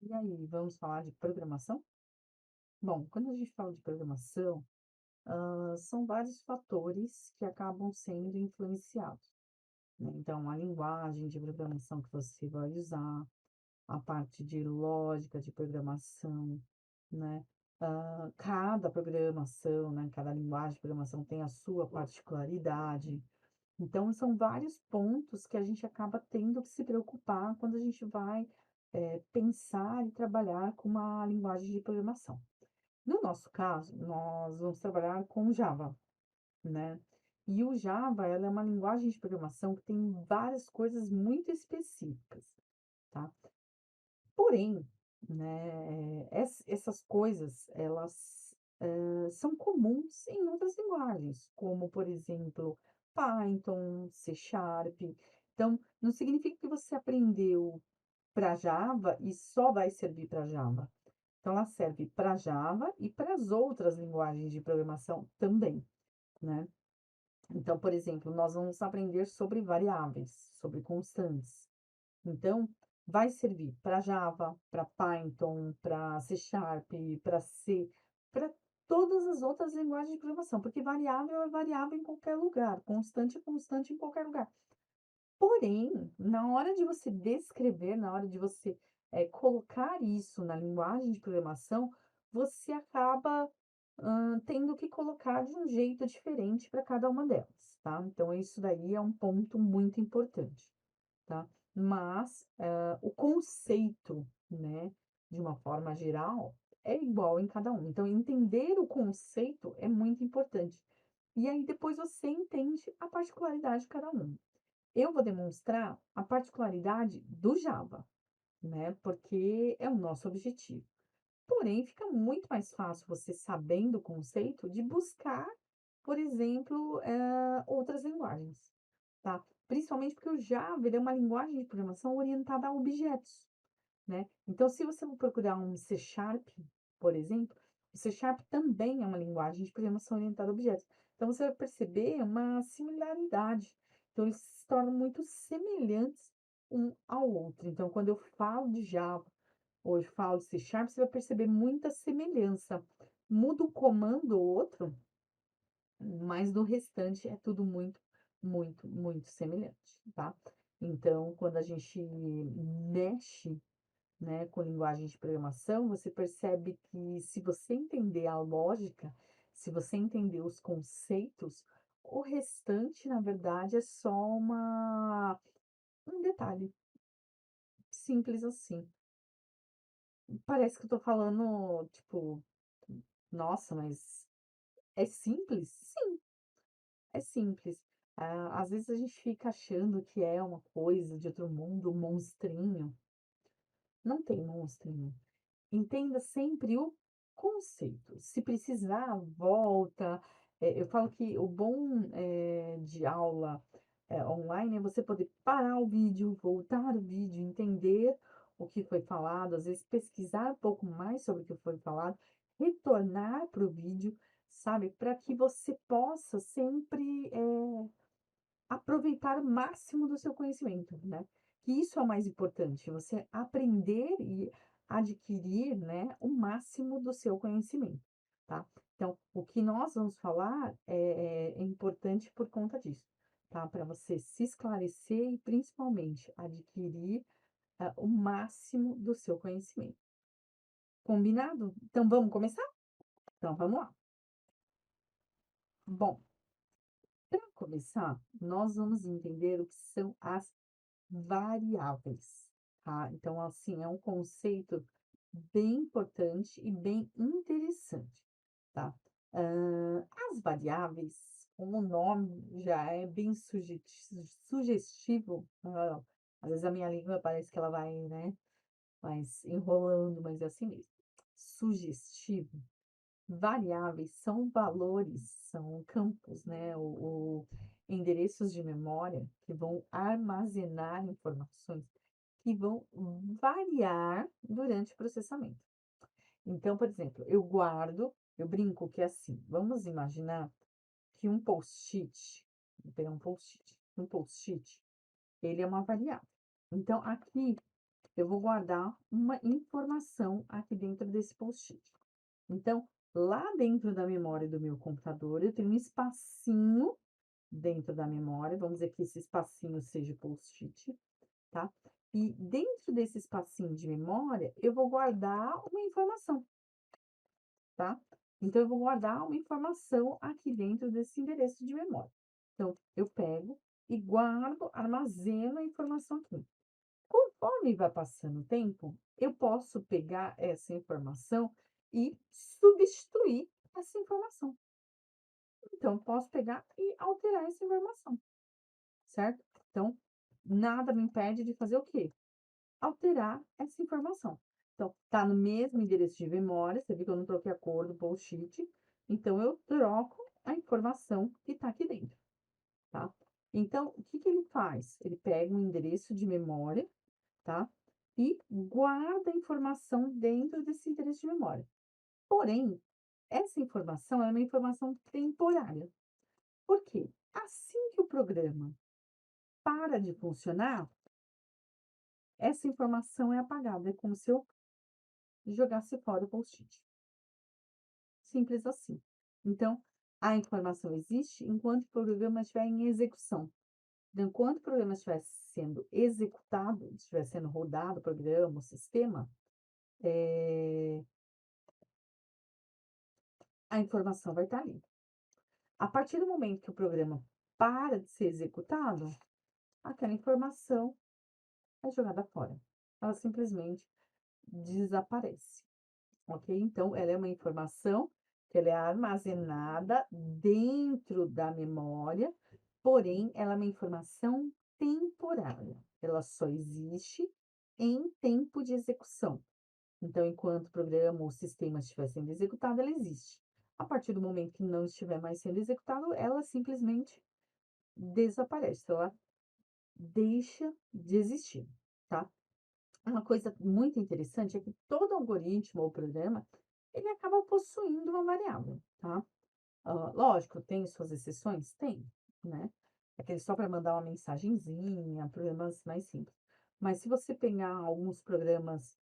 E aí, vamos falar de programação? Bom, quando a gente fala de programação, são vários fatores que acabam sendo influenciados, né? Então, a linguagem de programação que você vai usar, a parte de lógica de programação, né? Cada programação, né? Cada linguagem de programação tem a sua particularidade. Então, são vários pontos que a gente acaba tendo que se preocupar quando a gente vai, pensar e trabalhar com uma linguagem de programação. No nosso caso, nós vamos trabalhar com Java, né. E o Java, ela é uma linguagem de programação que tem várias coisas muito específicas, tá. Porém, né, essas coisas, elas, são comuns em outras linguagens, como, por exemplo, Python, C Sharp. Então, não significa que você aprendeu para Java e só vai servir para Java. Então, ela serve para Java e para as outras linguagens de programação também, né. Então, por exemplo, nós vamos aprender sobre variáveis, sobre constantes. Então, vai servir para Java, para Python, para C Sharp, para C, para todas as outras linguagens de programação, porque variável é variável em qualquer lugar, constante é constante em qualquer lugar. Porém, na hora de você descrever, na hora de você, colocar isso na linguagem de programação, você acaba, tendo que colocar de um jeito diferente para cada uma delas, tá. Então isso daí é um ponto muito importante, tá. Mas, o conceito, né, de uma forma geral, é igual em cada um. Então entender o conceito é muito importante. E aí depois você entende a particularidade de cada um. Eu vou demonstrar a particularidade do Java, né, porque é o nosso objetivo. Porém, fica muito mais fácil você sabendo o conceito de buscar, por exemplo, outras linguagens, tá? Principalmente porque o Java, ele é uma linguagem de programação orientada a objetos, né? Então, se você for procurar um C Sharp, por exemplo, o C Sharp também é uma linguagem de programação orientada a objetos. Então, você vai perceber uma similaridade. Então, eles se tornam muito semelhantes um ao outro. Então, quando eu falo de Java, ou eu falo de C Sharp, você vai perceber muita semelhança. Muda um comando ou outro, mas do restante é tudo muito, muito, muito semelhante, tá? Então, quando a gente mexe, né, com linguagem de programação, você percebe que se você entender a lógica, se você entender os conceitos, o restante, na verdade, é só um detalhe, simples assim. Parece que eu tô falando, tipo, nossa, mas é simples? Sim, é simples. Às vezes a gente fica achando que é uma coisa de outro mundo, um monstrinho. Não tem monstrinho. Entenda sempre o conceito. Se precisar, volta. Eu falo que o bom, de aula, online é você poder parar o vídeo, voltar o vídeo, entender o que foi falado, às vezes pesquisar um pouco mais sobre o que foi falado, retornar para o vídeo, sabe, para que você possa sempre, aproveitar o máximo do seu conhecimento, né. Que isso é o mais importante, você aprender e adquirir, né, o máximo do seu conhecimento, tá. Então, o que nós vamos falar é importante por conta disso, tá. Para você se esclarecer e principalmente adquirir, o máximo do seu conhecimento. Combinado? Então vamos começar? Então vamos lá. Bom, para começar, nós vamos entender o que são as variáveis, tá? Então, assim, é um conceito bem importante e bem interessante, tá? As variáveis, como o nome já é bem sugestivo, às vezes a minha língua parece que ela vai, né, mas enrolando, mas é assim mesmo. Sugestivo. Variáveis são valores, são campos, né, ou endereços de memória que vão armazenar informações que vão variar durante o processamento. Então, por exemplo, eu brinco que é assim, vamos imaginar que um post-it, vou pegar um post-it, ele é uma variável. Então, aqui eu vou guardar uma informação aqui dentro desse post-it. Então, lá dentro da memória do meu computador, eu tenho um espacinho dentro da memória, vamos dizer que esse espacinho seja o post-it, tá? E dentro desse espacinho de memória, eu vou guardar uma informação, tá? Então, eu vou guardar uma informação aqui dentro desse endereço de memória. Então, eu pego e guardo, armazeno a informação aqui. Conforme vai passando o tempo, eu posso pegar essa informação e substituir essa informação. Então, posso pegar e alterar essa informação, certo? Então, nada me impede de fazer o quê? Alterar essa informação. Então, tá no mesmo endereço de memória, você viu que eu não troquei a cor do post-it, então eu troco a informação que está aqui dentro, tá? Então, o que que ele faz? Ele pega um endereço de memória, tá? E guarda a informação dentro desse endereço de memória. Porém, essa informação é uma informação temporária. Por quê? Assim que o programa para de funcionar, essa informação é apagada. É como se eu jogasse fora o post-it. Simples assim. Então, a informação existe enquanto o programa estiver em execução. Então, enquanto o programa estiver sendo executado, estiver sendo rodado o programa, o sistema, a informação vai estar ali. A partir do momento que o programa para de ser executado, aquela informação é jogada fora. Ela simplesmente desaparece, ok? Então, ela é uma informação que ela é armazenada dentro da memória, porém, ela é uma informação temporária. Ela só existe em tempo de execução. Então, enquanto o programa ou o sistema estiver sendo executado, ela existe. A partir do momento que não estiver mais sendo executado, ela simplesmente desaparece, ela deixa de existir, tá? Uma coisa muito interessante é que todo algoritmo ou programa, ele acaba possuindo uma variável, tá? Lógico, tem suas exceções? Tem, né? Aquele só para mandar uma mensagenzinha, programas mais simples. Mas se você pegar alguns programas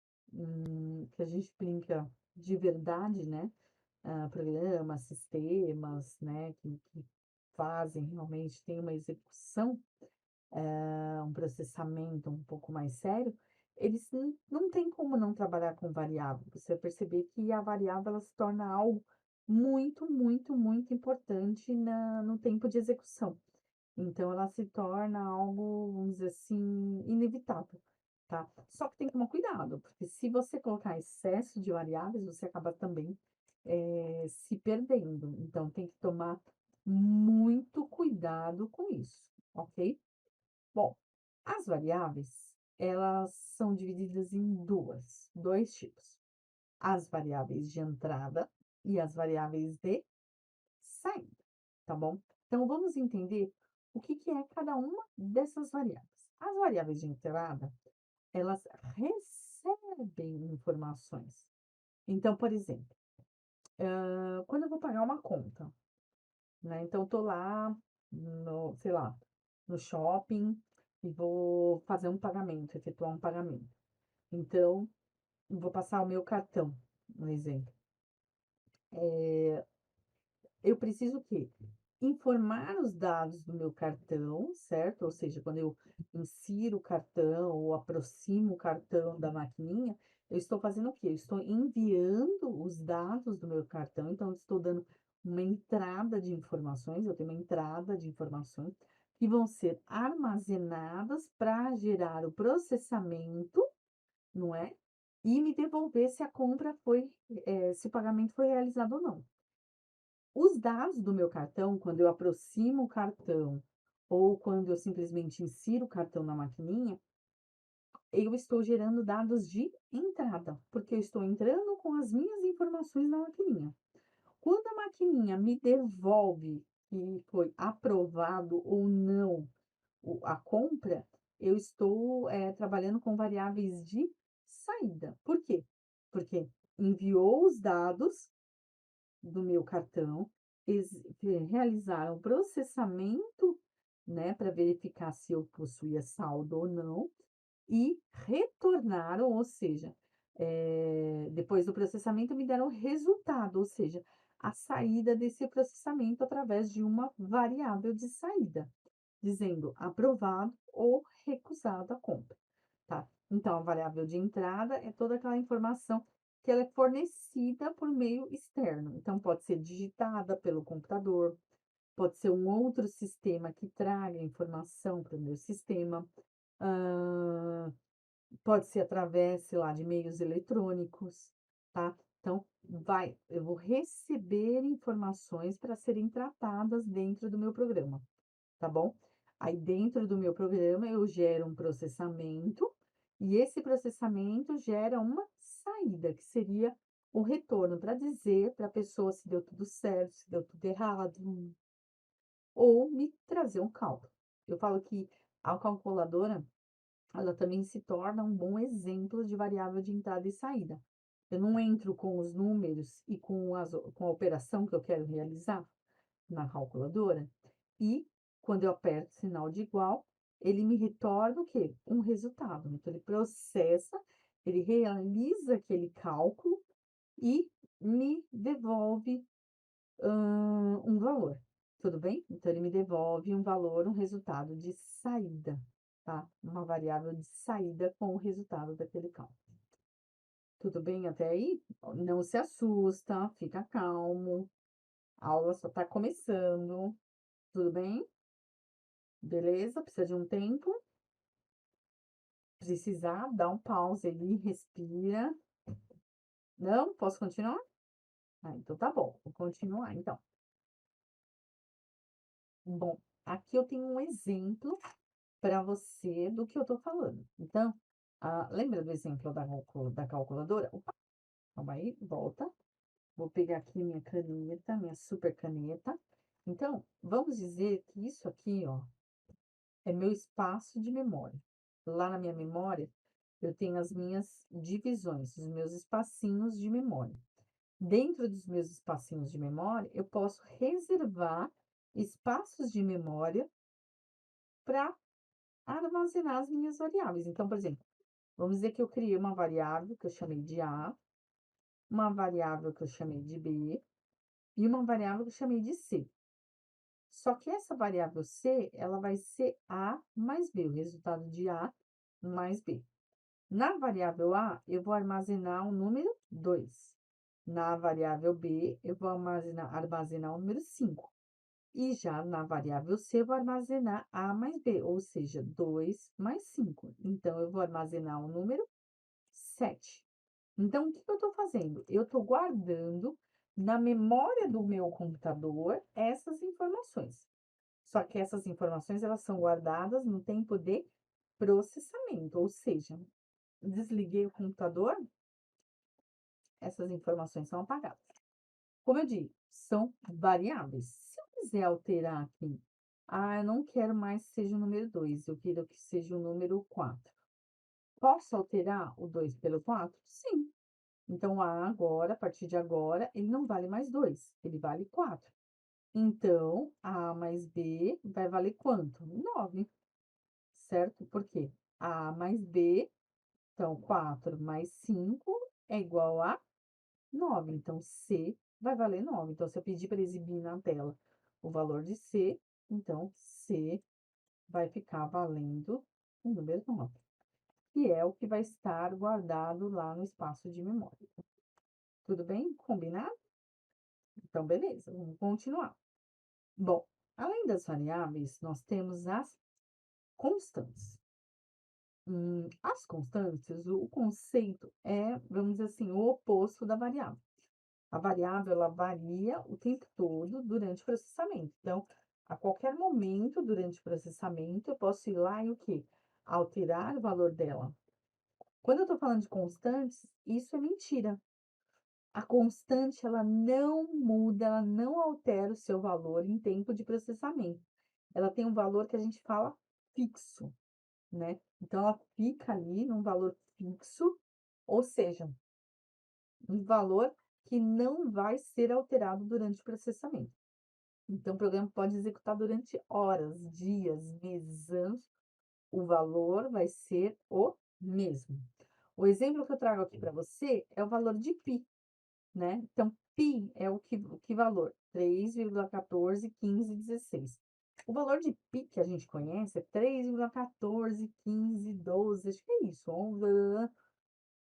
que a gente brinca de verdade, né? Programas, sistemas, né? Que fazem realmente, tem uma execução, um processamento um pouco mais sério, eles não tem como não trabalhar com variável. Você vai perceber que a variável ela se torna algo muito, muito, muito importante no tempo de execução. Então, ela se torna algo, vamos dizer assim, inevitável, tá? Só que tem que tomar cuidado, porque se você colocar excesso de variáveis, você acaba também se perdendo. Então, tem que tomar muito cuidado com isso, ok? Bom, as variáveis, elas são divididas em dois tipos. As variáveis de entrada e as variáveis de saída, tá bom? Então, vamos entender o que que é cada uma dessas variáveis. As variáveis de entrada, elas recebem informações. Então, por exemplo, quando eu vou pagar uma conta, né? Então, eu tô lá no, sei lá, no shopping e vou fazer um pagamento, efetuar um pagamento. Então, vou passar o meu cartão, um exemplo. Eu preciso o quê? Informar os dados do meu cartão, certo? Ou seja, quando eu insiro o cartão ou aproximo o cartão da maquininha, eu estou fazendo o quê? Eu estou enviando os dados do meu cartão, então eu estou dando uma entrada de informações, eu tenho uma entrada de informações que vão ser armazenadas para gerar o processamento, não é? E me devolver se a compra foi, se o pagamento foi realizado ou não. Os dados do meu cartão, quando eu aproximo o cartão ou quando eu simplesmente insiro o cartão na maquininha, eu estou gerando dados de entrada, porque eu estou entrando com as minhas informações na maquininha. Quando a maquininha me devolve que foi aprovado ou não a compra, eu estou trabalhando com variáveis de saída. Por quê? Porque enviou os dados do meu cartão, realizaram o processamento, né, para verificar se eu possuía saldo ou não, e retornaram, ou seja, depois do processamento me deram o resultado, ou seja, a saída desse processamento através de uma variável de saída, dizendo aprovado ou recusado a compra, tá? Então, a variável de entrada é toda aquela informação que ela é fornecida por meio externo. Então, pode ser digitada pelo computador, pode ser um outro sistema que traga informação para o meu sistema, hã, pode ser através, sei lá, de meios eletrônicos, tá? Então, eu vou receber informações para serem tratadas dentro do meu programa, tá bom? Aí, dentro do meu programa, eu gero um processamento, e esse processamento gera uma saída, que seria o retorno, para dizer para a pessoa se deu tudo certo, se deu tudo errado, ou me trazer um cálculo. Eu falo que a calculadora, ela também se torna um bom exemplo de variável de entrada e saída. Eu não entro com os números e com a operação que eu quero realizar na calculadora, e quando eu aperto sinal de igual, ele me retorna o quê? Um resultado. Então, ele processa, ele realiza aquele cálculo e me devolve um valor, tudo bem? Então ele me devolve um valor, um resultado de saída, tá? Uma variável de saída com o resultado daquele cálculo. Tudo bem até aí? Não se assusta, fica calmo, a aula só tá começando, tudo bem? Beleza? Precisa de um tempo? Precisar, dá um pause ali, respira. Não? Posso continuar? Ah, então tá bom, vou continuar então. Bom, aqui eu tenho um exemplo para você do que eu estou falando. Então, lembra do exemplo da calculadora? Opa, calma aí, volta. Vou pegar aqui minha caneta, minha super caneta. Então, vamos dizer que isso aqui, ó, é meu espaço de memória. Lá na minha memória, eu tenho as minhas divisões, os meus espacinhos de memória. Dentro dos meus espacinhos de memória, eu posso reservar espaços de memória para armazenar as minhas variáveis. Então, por exemplo, vamos dizer que eu criei uma variável que eu chamei de A, uma variável que eu chamei de B e uma variável que eu chamei de C. Só que essa variável C, ela vai ser A mais B, o resultado de A mais B. Na variável A, eu vou armazenar o número 2. Na variável B, eu vou armazenar o número 5. E já na variável C, eu vou armazenar A mais B, ou seja, 2 mais 5. Então, eu vou armazenar o número 7. Então, o que eu estou fazendo? Eu estou guardando na memória do meu computador essas informações. Só que essas informações, elas são guardadas no tempo de processamento, ou seja, desliguei o computador, essas informações são apagadas. Como eu disse, são variáveis. Se eu quiser alterar aqui, eu não quero mais que seja o número 2, eu quero que seja o número 4. Posso alterar o 2 pelo 4? Sim. Então, A agora, a partir de agora, ele não vale mais 2, ele vale 4. Então, A mais B vai valer quanto? 9, certo? Por quê? A mais B, então 4 mais 5 é igual a 9. Então, C vai valer 9. Então, se eu pedir para exibir na tela o valor de C, então C vai ficar valendo o número 9, que é o que vai estar guardado lá no espaço de memória. Tudo bem? Combinado? Então, beleza, vamos continuar. Bom, além das variáveis, nós temos as constantes. As constantes, o conceito é, vamos dizer assim, o oposto da variável. A variável, ela varia o tempo todo durante o processamento. Então, a qualquer momento durante o processamento, eu posso ir lá e o quê? Alterar o valor dela. Quando eu estou falando de constantes, isso é mentira. A constante, ela não muda, ela não altera o seu valor em tempo de processamento. Ela tem um valor que a gente fala fixo, né? Então, ela fica ali num valor fixo, ou seja, um valor que não vai ser alterado durante o processamento. Então, o programa pode executar durante horas, dias, meses, anos. o valor vai ser o mesmo. O exemplo que eu trago aqui para você é o valor de π, né? Então, π é o que valor? 3,141516. O valor de π que a gente conhece é 3,141512, acho que é isso, 11,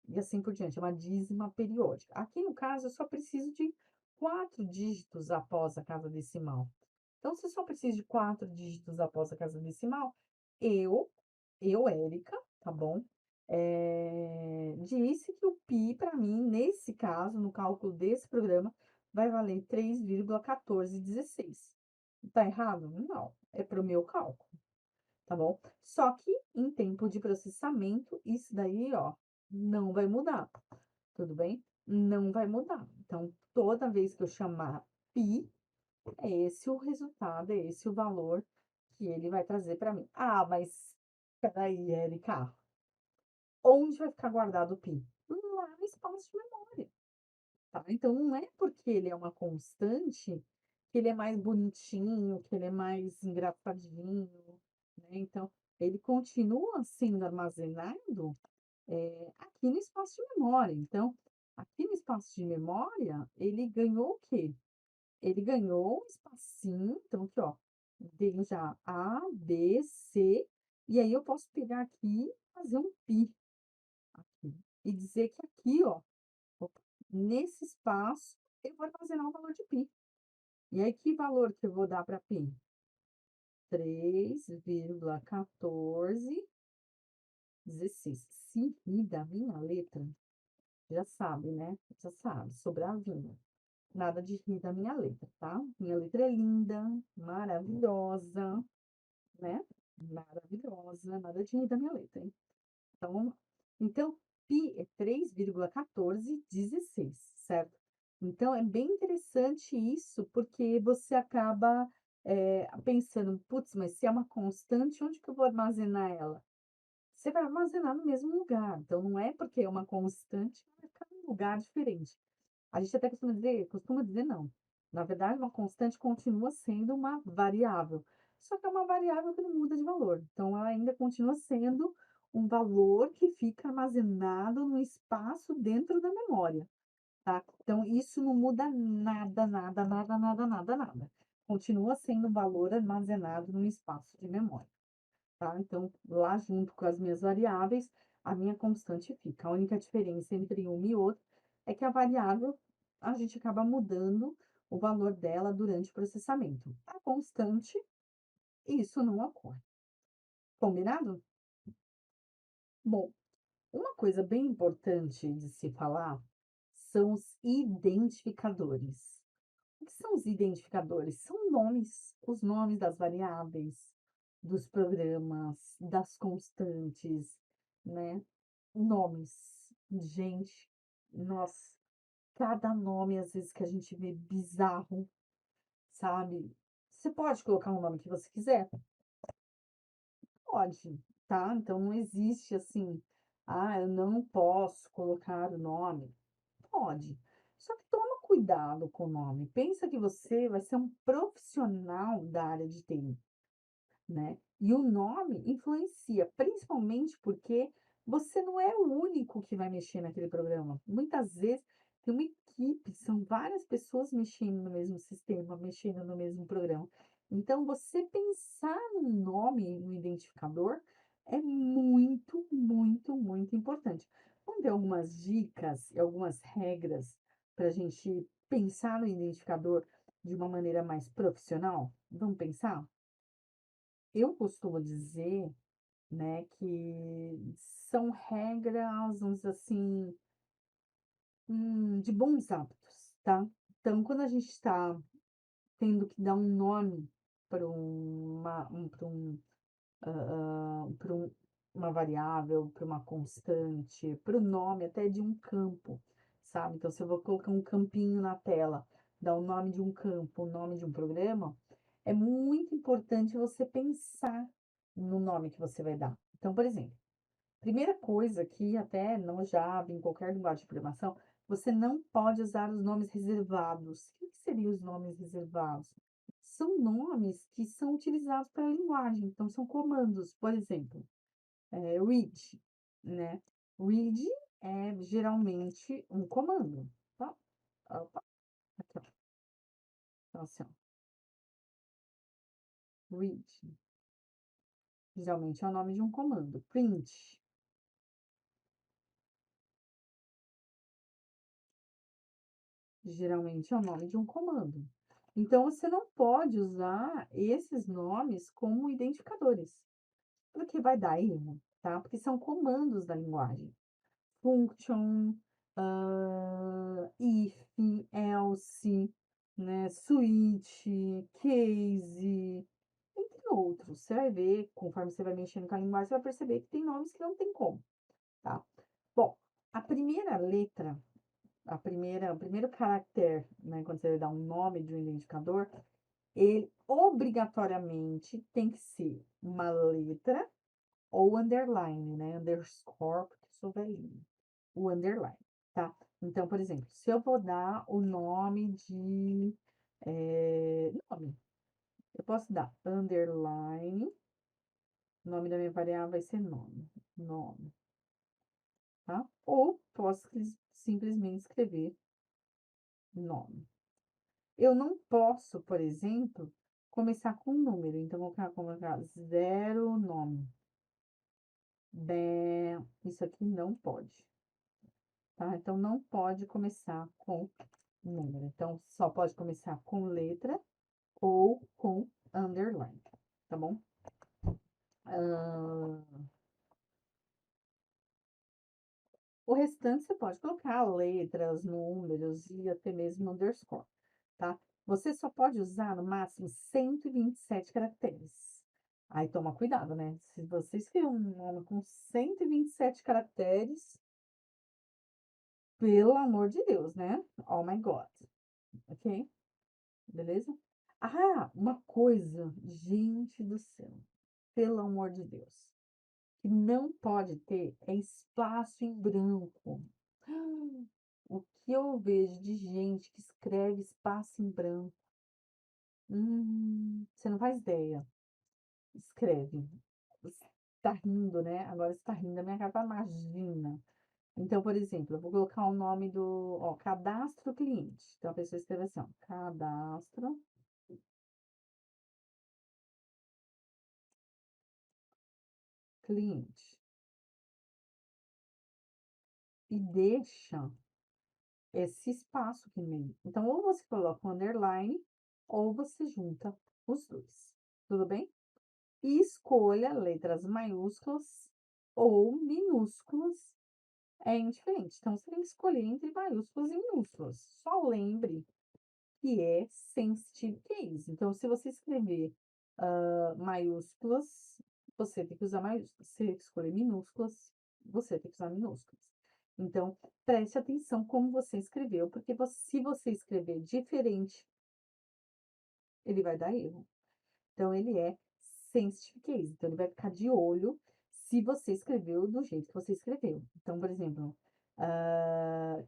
e assim por diante, é uma dízima periódica. Aqui no caso, eu só preciso de 4 dígitos após a casa decimal. Então, se eu só preciso de 4 dígitos após a casa decimal, eu, Érica, tá bom? Disse que o π, para mim, nesse caso, no cálculo desse programa, vai valer 3,1416. Tá errado? Não, é para o meu cálculo, tá bom? Só que em tempo de processamento, isso daí, ó, não vai mudar, tudo bem? Não vai mudar. Então, toda vez que eu chamar π, é esse o resultado, é esse o valor que ele vai trazer para mim. Ah, mas espera Érica, onde vai ficar guardado o π? Lá no espaço de memória, tá? Então, não é porque ele é uma constante que ele é mais bonitinho, que ele é mais engraçadinho, né? Então, ele continua sendo armazenado aqui no espaço de memória. Então, aqui no espaço de memória, ele ganhou o quê? Ele ganhou um espacinho, então aqui, ó, tem já A, B, C, e aí eu posso pegar aqui e fazer um π aqui, e dizer que aqui, ó, opa, nesse espaço, eu vou armazenar o valor de π. E aí, que valor que eu vou dar para π? 3,1416. Se rir da minha letra, já sabe, né? Já sabe, sobrinho. Nada de rir da minha letra, tá? Minha letra é linda, maravilhosa, né? Maravilhosa, nada de rir da minha letra, hein? Então, vamos lá. Então, π é 3,1416, certo? Então, é bem interessante isso, porque você acaba pensando, putz, mas se é uma constante, onde que eu vou armazenar ela? Você vai armazenar no mesmo lugar. Então, não é porque é uma constante, vai ficar num lugar diferente. A gente até costuma dizer não. Na verdade, uma constante continua sendo uma variável, só que é uma variável que não muda de valor. Então, ela ainda continua sendo um valor que fica armazenado no espaço dentro da memória, tá? Então, isso não muda nada, nada, nada, nada, nada, nada. Continua sendo um valor armazenado no espaço de memória, tá? Então, lá junto com as minhas variáveis, a minha constante fica. A única diferença entre uma e outra é que a variável, a gente acaba mudando o valor dela durante o processamento. A constante, isso não ocorre. Combinado? Bom, uma coisa bem importante de se falar são os identificadores. O que são os identificadores? São nomes, os nomes das variáveis, dos programas, das constantes, né? Nomes. Gente, nossa, cada nome, às vezes, que a gente vê bizarro, sabe? Você pode colocar o nome que você quiser? Pode, tá? Então não existe assim, ah, eu não posso colocar o nome. Pode. Só que toma cuidado com o nome. Pensa que você vai ser um profissional da área de TI, né? E o nome influencia, principalmente porque você não é o único que vai mexer naquele programa. Muitas vezes tem uma equipe, são várias pessoas mexendo no mesmo sistema, mexendo no mesmo programa. Então, você pensar no nome, no identificador, é muito, muito, muito importante. Vamos ver algumas dicas e algumas regras para a gente pensar no identificador de uma maneira mais profissional? Vamos pensar? Eu costumo dizer, né, que são regras, vamos dizer assim, de bons hábitos, tá? Então, quando a gente está tendo que dar um nome para uma variável, para uma constante, para o nome até de um campo, sabe? Então, se eu vou colocar um campinho na tela, dar o nome de um campo, o nome de um programa, é muito importante você pensar no nome que você vai dar. Então, por exemplo, primeira coisa que até no Java, em qualquer linguagem de programação, você não pode usar os nomes reservados. O que seriam os nomes reservados? são nomes que são utilizados pela linguagem, então são comandos, por exemplo, read, né. Read é geralmente um comando, tá. Opa, aqui ó, então assim ó, read, geralmente é o nome de um comando. Print, geralmente é o nome de um comando. Então você não pode usar esses nomes como identificadores, porque vai dar erro, tá, porque são comandos da linguagem. Function, if, else, né, switch, case, entre outros. Você vai ver, conforme você vai mexendo com a linguagem, você vai perceber que tem nomes que não tem como, tá? Bom, a primeira letra, o primeiro caractere, né, quando você vai dar um nome de um identificador, ele obrigatoriamente tem que ser uma letra ou underline, né? Underscore, porque eu sou velhinha. O underline, tá? Então, por exemplo, se eu vou dar o nome de nome, eu posso dar underline, o nome da minha variável vai ser nome, tá? Ou posso simplesmente escrever nome. Eu não posso, por exemplo, começar com um número, então vou colocar 0 nome. Isso aqui não pode, tá? Então não pode começar com número. Então só pode começar com letra ou com underline, tá bom? O restante você pode colocar letras, números e até mesmo underscore, tá? Você só pode usar no máximo 127 caracteres. Aí toma cuidado, né? Se você escrever um nome com 127 caracteres, pelo amor de Deus, né? Oh my God, ok? Beleza? Ah, uma coisa, gente do céu, pelo amor de Deus, que não pode ter é espaço em branco. O que eu vejo de gente que escreve espaço em branco, você não faz ideia. Escreve. Você tá rindo, né? Agora você tá rindo da minha cara, imagina. Então, por exemplo, eu vou colocar o nome do, ó, cadastro cliente. Então a pessoa escreve assim, ó, cadastro cliente. E deixa esse espaço aqui no meio. Então, ou você coloca um underline, ou você junta os dois. Tudo bem? E escolha letras maiúsculas ou minúsculas, é indiferente. Então, você tem que escolher entre maiúsculas e minúsculas. Só lembre que é sensitive case. Então, se você escrever maiúsculas, você tem que usar maiúsculas. Se escolher minúsculas, você tem que usar minúsculas. Então, preste atenção como você escreveu, porque se você escrever diferente, ele vai dar erro. Então, ele é sensitive case. Então, ele vai ficar de olho se você escreveu do jeito que você escreveu. Então, por exemplo,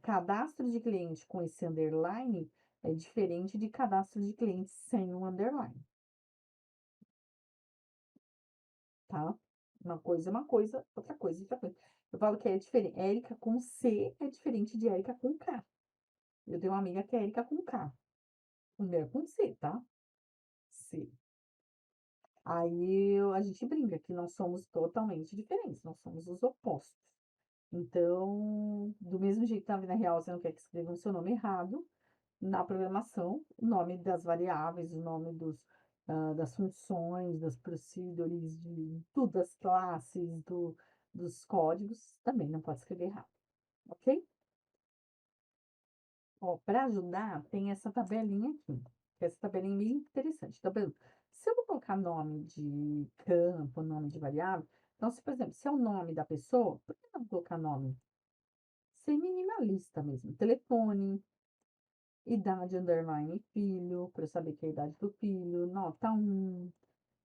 cadastro de cliente com esse underline é diferente de cadastro de cliente sem um underline, tá? Uma coisa, outra coisa, outra coisa. Eu falo que é diferente. Érica com C é diferente de Érica com K. Eu tenho uma amiga que é Érica com K. O meu é com C, tá? C. Aí a gente brinca que nós somos totalmente diferentes, nós somos os opostos. Então, do mesmo jeito que na vida real você não quer que escrevam o seu nome errado, na programação, o nome das variáveis, o nome das funções, das procedures, de tudo, das classes, dos códigos, também não pode escrever errado, ok? Ó, para ajudar, tem essa tabelinha aqui, que essa tabelinha é meio interessante. Então, por exemplo, se eu vou colocar nome de campo, nome de variável, então, se, por exemplo, se é o nome da pessoa, por que não colocar nome? Ser minimalista mesmo. Telefone, idade underline filho, para eu saber que é a idade do filho, nota 1,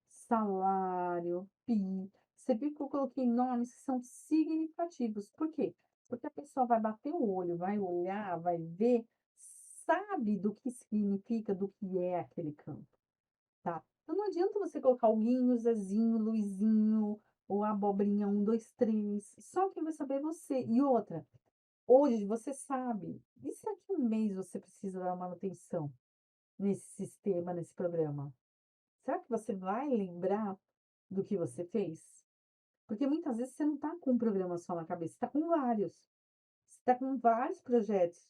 salário, PI. Você viu que eu coloquei nomes que são significativos. Por quê? Porque a pessoa vai bater o olho, vai olhar, vai ver, sabe do que significa, do que é aquele campo. tá? Então não adianta você colocar o Guinho, o Zezinho, o Luizinho, ou a abobrinha 1, 2, 3, só quem vai saber é você. E outra, hoje você sabe, e se daqui 1 mês você precisa dar manutenção nesse sistema, nesse programa? Será que você vai lembrar do que você fez? Porque muitas vezes você não está com um programa só na cabeça, você está com vários. Você está com vários projetos.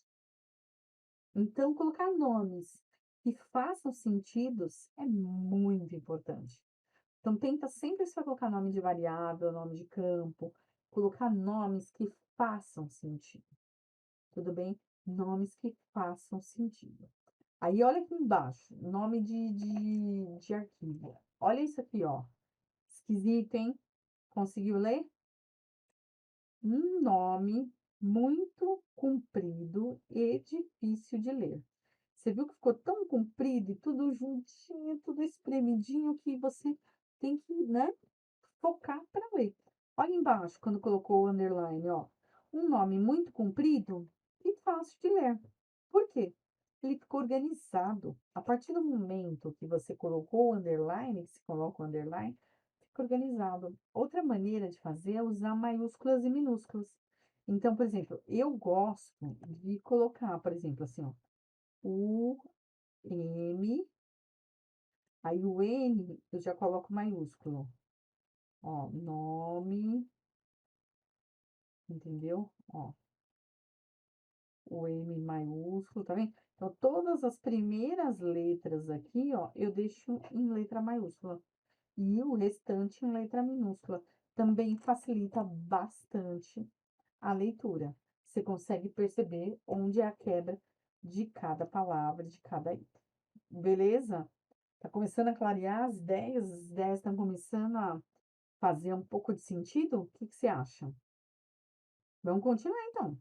Então, colocar nomes que façam sentidos é muito importante. Então, tenta sempre só colocar nome de variável, nome de campo, colocar nomes que façam sentido, tudo bem? Nomes que façam sentido. Aí, olha aqui embaixo, nome de arquivo. Olha isso aqui, ó. Esquisito, hein? Conseguiu ler? Um nome muito comprido e difícil de ler. Você viu que ficou tão comprido e tudo juntinho, tudo espremidinho, que você tem que, né, focar para ler. Olha embaixo, quando colocou o underline, ó. Um nome muito comprido e fácil de ler. Por quê? Ele ficou organizado. A partir do momento que você colocou o underline, que se coloca o underline, fica organizado. Outra maneira de fazer é usar maiúsculas e minúsculas. Então, por exemplo, eu gosto de colocar, por exemplo, assim, ó, o M, aí o N eu já coloco maiúsculo. Ó, nome, entendeu? Ó, o M maiúsculo, tá vendo? Então, todas as primeiras letras aqui, ó, eu deixo em letra maiúscula. E o restante em letra minúscula. Também facilita bastante a leitura. Você consegue perceber onde é a quebra de cada palavra, de cada item. Beleza? Tá começando a clarear as ideias estão começando a fazer um pouco de sentido? O que que você acha? Vamos continuar então.